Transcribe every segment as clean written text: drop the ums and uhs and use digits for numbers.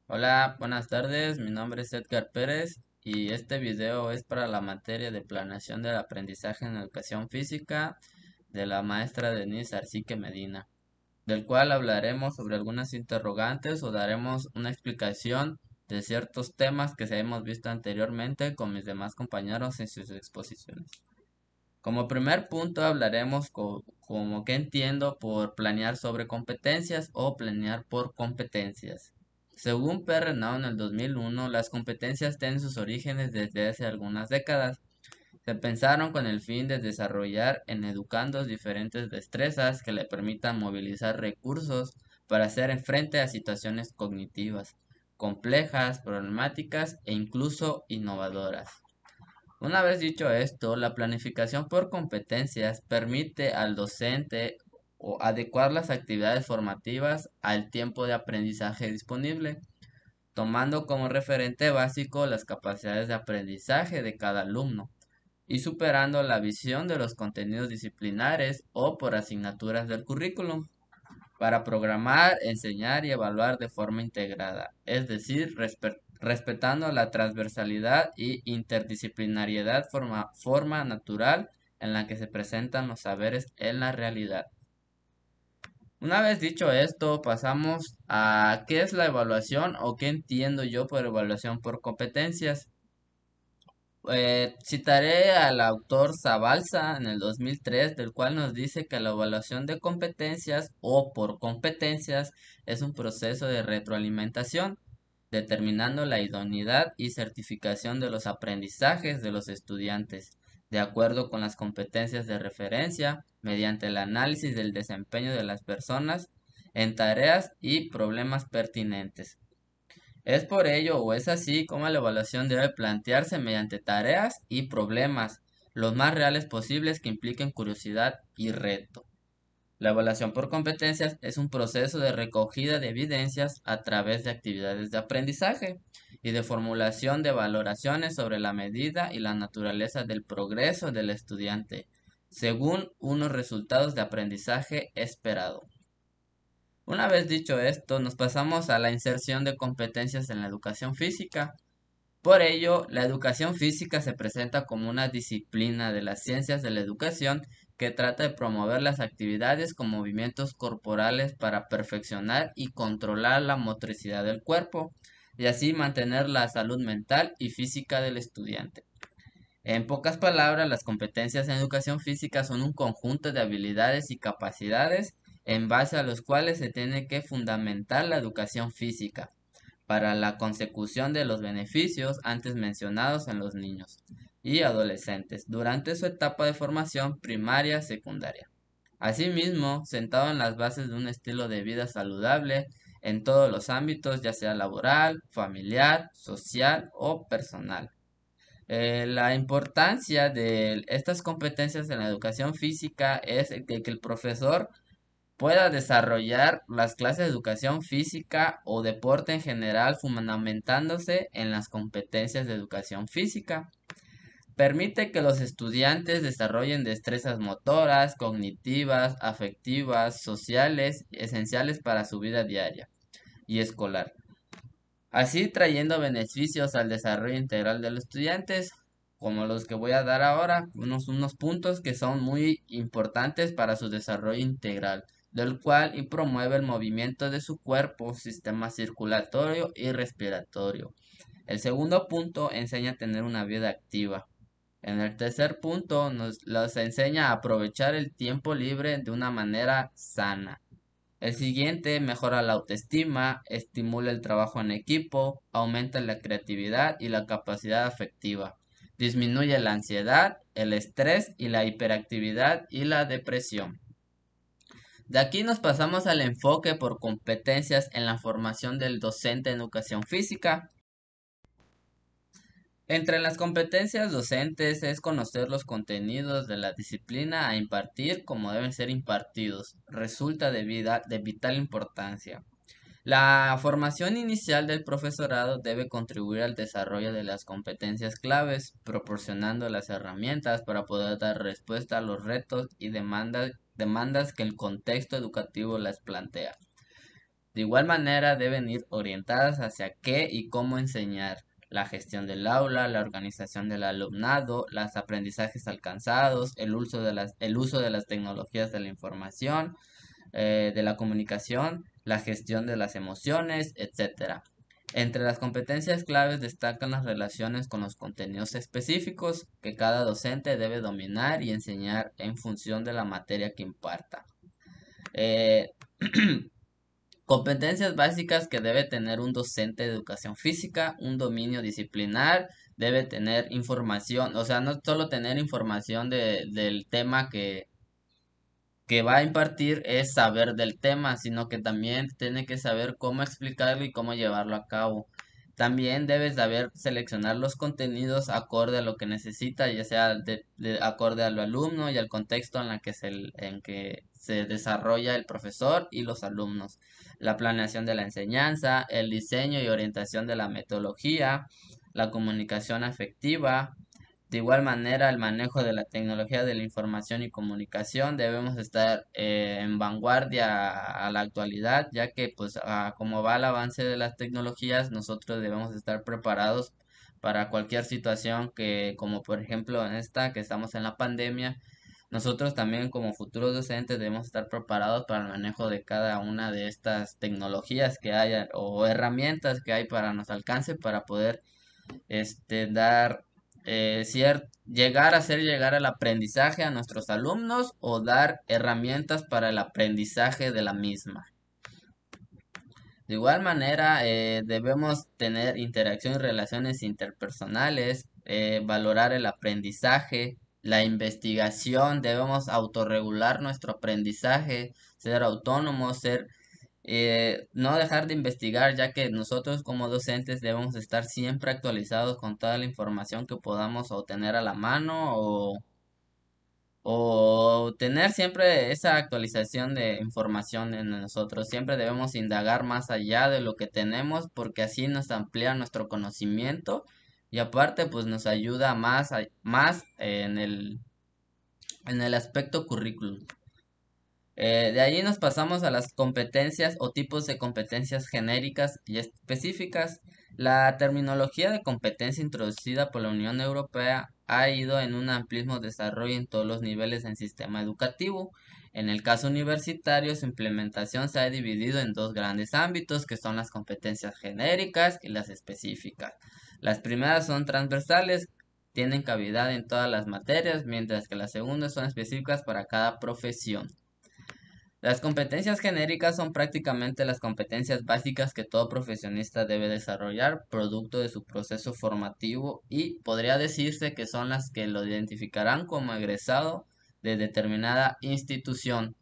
Hola, buenas tardes. Mi nombre es Edgar Pérez y este video es para la materia de planeación del aprendizaje en educación física de la maestra Denise Arcique Medina, del cual hablaremos sobre algunas interrogantes o daremos una explicación de ciertos temas que se hemos visto anteriormente con mis demás compañeros en sus exposiciones. Como primer punto hablaremos como que entiendo por planear sobre competencias o planear por competencias. Según Perrenau en el 2001, las competencias tienen sus orígenes desde hace algunas décadas. Se pensaron con el fin de desarrollar en educandos diferentes destrezas que le permitan movilizar recursos para hacer frente a situaciones cognitivas, complejas, problemáticas e incluso innovadoras. Una vez dicho esto, la planificación por competencias permite al docente o adecuar las actividades formativas al tiempo de aprendizaje disponible, tomando como referente básico las capacidades de aprendizaje de cada alumno y superando la visión de los contenidos disciplinares o por asignaturas del currículum para programar, enseñar y evaluar de forma integrada, es decir, respetando la transversalidad y interdisciplinariedad forma natural en la que se presentan los saberes en la realidad. Una vez dicho esto, pasamos a qué es la evaluación o qué entiendo yo por evaluación por competencias. Citaré al autor Zabalza en el 2003, del cual nos dice que la evaluación de competencias o por competencias es un proceso de retroalimentación, determinando la idoneidad y certificación de los aprendizajes de los estudiantes, de acuerdo con las competencias de referencia, mediante el análisis del desempeño de las personas en tareas y problemas pertinentes. Es por ello o es así como la evaluación debe plantearse mediante tareas y problemas, los más reales posibles que impliquen curiosidad y reto. La evaluación por competencias es un proceso de recogida de evidencias a través de actividades de aprendizaje y de formulación de valoraciones sobre la medida y la naturaleza del progreso del estudiante, según unos resultados de aprendizaje esperado. Una vez dicho esto, nos pasamos a la inserción de competencias en la educación física. Por ello, la educación física se presenta como una disciplina de las ciencias de la educación que trata de promover las actividades con movimientos corporales para perfeccionar y controlar la motricidad del cuerpo y así mantener la salud mental y física del estudiante. En pocas palabras, las competencias en educación física son un conjunto de habilidades y capacidades en base a los cuales se tiene que fundamentar la educación física para la consecución de los beneficios antes mencionados en los niños y adolescentes durante su etapa de formación primaria secundaria. Asimismo, sentado en las bases de un estilo de vida saludable en todos los ámbitos, ya sea laboral, familiar, social o personal. La importancia de estas competencias en la educación física es que el profesor pueda desarrollar las clases de educación física o deporte en general fundamentándose en las competencias de educación física. Permite que los estudiantes desarrollen destrezas motoras, cognitivas, afectivas, sociales, esenciales para su vida diaria y escolar, así trayendo beneficios al desarrollo integral de los estudiantes, como los que voy a dar ahora, unos puntos que son muy importantes para su desarrollo integral, del cual y promueve el movimiento de su cuerpo, sistema circulatorio y respiratorio. El segundo punto enseña a tener una vida activa. En el tercer punto nos los enseña a aprovechar el tiempo libre de una manera sana. El siguiente mejora la autoestima, estimula el trabajo en equipo, aumenta la creatividad y la capacidad afectiva, disminuye la ansiedad, el estrés y la hiperactividad y la depresión. De aquí nos pasamos al enfoque por competencias en la formación del docente en educación física. Entre las competencias docentes es conocer los contenidos de la disciplina a impartir como deben ser impartidos. Resulta de vital importancia. La formación inicial del profesorado debe contribuir al desarrollo de las competencias claves, proporcionando las herramientas para poder dar respuesta a los retos y demandas que el contexto educativo les plantea. De igual manera, deben ir orientadas hacia qué y cómo enseñar, la gestión del aula, la organización del alumnado, los aprendizajes alcanzados, el uso de las tecnologías de la información, de la comunicación, la gestión de las emociones, etcétera. Entre las competencias claves destacan las relaciones con los contenidos específicos que cada docente debe dominar y enseñar en función de la materia que imparta. Eh, Competencias básicas que debe tener un docente de educación física: un dominio disciplinar, debe tener información, o sea, no solo tener información del tema que va a impartir, es saber del tema, sino que también tiene que saber cómo explicarlo y cómo llevarlo a cabo. También debes saber seleccionar los contenidos acorde a lo que necesita, ya sea acorde al alumno y al contexto en que se desarrolla el profesor y los alumnos. La planeación de la enseñanza, el diseño y orientación de la metodología, la comunicación afectiva. De igual manera, el manejo de la tecnología de la información y comunicación, debemos estar en vanguardia a la actualidad, ya que pues como va el avance de las tecnologías, nosotros debemos estar preparados para cualquier situación que, como por ejemplo en esta que estamos en la pandemia. Nosotros también como futuros docentes debemos estar preparados para el manejo de cada una de estas tecnologías que haya o herramientas que hay para nuestro alcance para poder dar llegar a hacer llegar el aprendizaje a nuestros alumnos o dar herramientas para el aprendizaje de la misma. De igual manera, debemos tener interacción y relaciones interpersonales, valorar el aprendizaje, la investigación, debemos autorregular nuestro aprendizaje, ser autónomos, no dejar de investigar, ya que nosotros como docentes debemos estar siempre actualizados con toda la información que podamos obtener a la mano o tener siempre esa actualización de información en nosotros. Siempre debemos indagar más allá de lo que tenemos porque así nos amplía nuestro conocimiento y aparte pues nos ayuda más en el aspecto currículum. De allí nos pasamos a las competencias o tipos de competencias genéricas y específicas. La terminología de competencia introducida por la Unión Europea ha ido en un amplísimo desarrollo en todos los niveles del sistema educativo. En el caso universitario, su implementación se ha dividido en dos grandes ámbitos, que son las competencias genéricas y las específicas. Las primeras son transversales, tienen cavidad en todas las materias, mientras que las segundas son específicas para cada profesión. Las competencias genéricas son prácticamente las competencias básicas que todo profesionista debe desarrollar, producto de su proceso formativo, y podría decirse que son las que lo identificarán como egresado de determinada institución.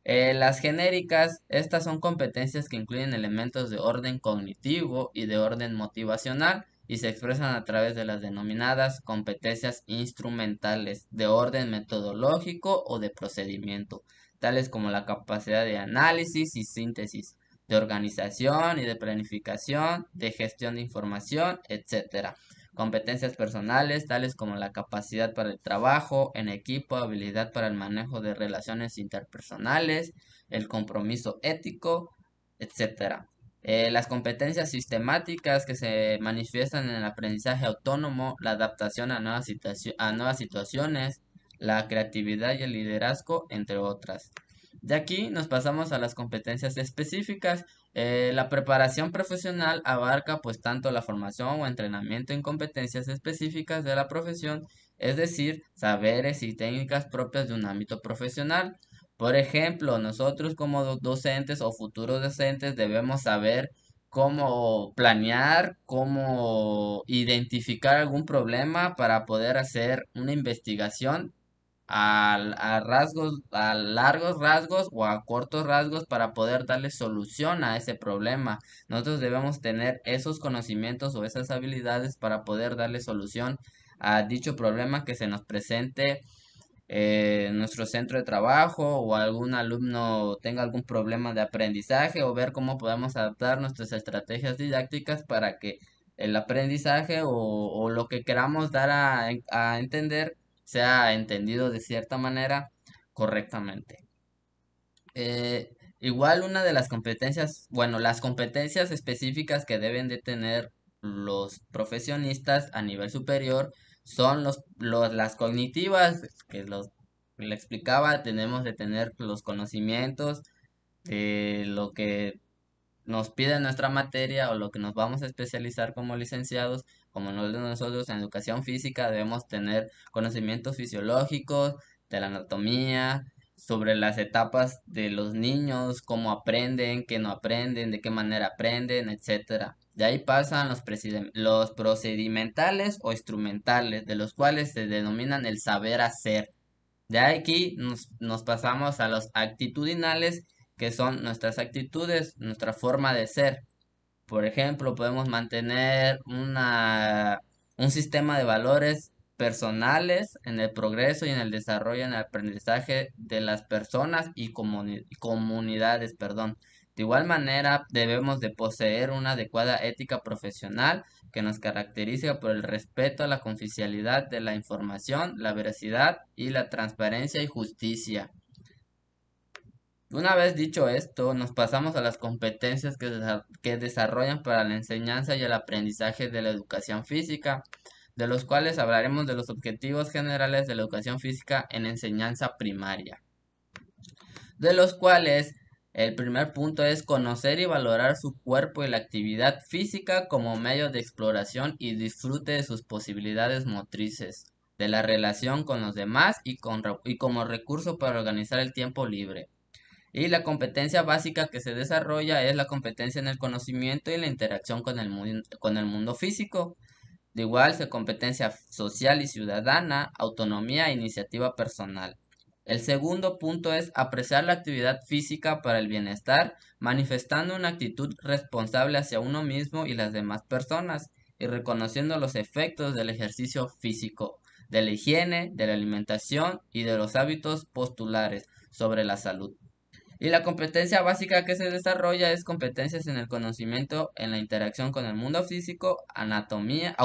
Las genéricas, estas son competencias que incluyen elementos de orden cognitivo y de orden motivacional y se expresan a través de las denominadas competencias instrumentales de orden metodológico o de procedimiento, tales como la capacidad de análisis y síntesis, de organización y de planificación, de gestión de información, etcétera. Competencias personales, tales como la capacidad para el trabajo en equipo, habilidad para el manejo de relaciones interpersonales, el compromiso ético, etcétera. Las competencias sistemáticas que se manifiestan en el aprendizaje autónomo, la adaptación a nuevas situaciones, la creatividad y el liderazgo, entre otras. De aquí nos pasamos a las competencias específicas. La preparación profesional abarca pues tanto la formación o entrenamiento en competencias específicas de la profesión, es decir, saberes y técnicas propias de un ámbito profesional. Por ejemplo, nosotros como docentes o futuros docentes debemos saber cómo planear, cómo identificar algún problema para poder hacer una investigación a largos rasgos o a cortos rasgos para poder darle solución a ese problema. Nosotros debemos tener esos conocimientos o esas habilidades para poder darle solución a dicho problema que se nos presente en nuestro centro de trabajo o algún alumno tenga algún problema de aprendizaje o ver cómo podemos adaptar nuestras estrategias didácticas para que el aprendizaje o lo que queramos dar a entender sea entendido de cierta manera correctamente. Igual una de las competencias, bueno, las competencias específicas que deben de tener los profesionistas a nivel superior son las cognitivas, le explicaba, tenemos de tener los conocimientos de lo que nos pide nuestra materia o lo que nos vamos a especializar como licenciados, como nosotros en educación física debemos tener conocimientos fisiológicos, de la anatomía, sobre las etapas de los niños, cómo aprenden, qué no aprenden, de qué manera aprenden, etcétera. De ahí pasan los procedimentales o instrumentales, de los cuales se denominan el saber hacer. De aquí nos pasamos a los actitudinales, que son nuestras actitudes, nuestra forma de ser. Por ejemplo, podemos mantener un sistema de valores personales en el progreso y en el desarrollo, en el aprendizaje de las personas y comunidades, perdón. De igual manera, debemos de poseer una adecuada ética profesional que nos caracteriza por el respeto a la confidencialidad de la información, la veracidad y la transparencia y justicia. Una vez dicho esto, nos pasamos a las competencias que desarrollan para la enseñanza y el aprendizaje de la educación física, de los cuales hablaremos de los objetivos generales de la educación física en enseñanza primaria, de los cuales el primer punto es conocer y valorar su cuerpo y la actividad física como medio de exploración y disfrute de sus posibilidades motrices, de la relación con los demás y como recurso para organizar el tiempo libre. Y la competencia básica que se desarrolla es la competencia en el conocimiento y la interacción con el mundo físico. De igual se competencia social y ciudadana, autonomía e iniciativa personal. El segundo punto es apreciar la actividad física para el bienestar, manifestando una actitud responsable hacia uno mismo y las demás personas, y reconociendo los efectos del ejercicio físico, de la higiene, de la alimentación y de los hábitos postulares sobre la salud. Y la competencia básica que se desarrolla es competencias en el conocimiento, en la interacción con el mundo físico, anatomía,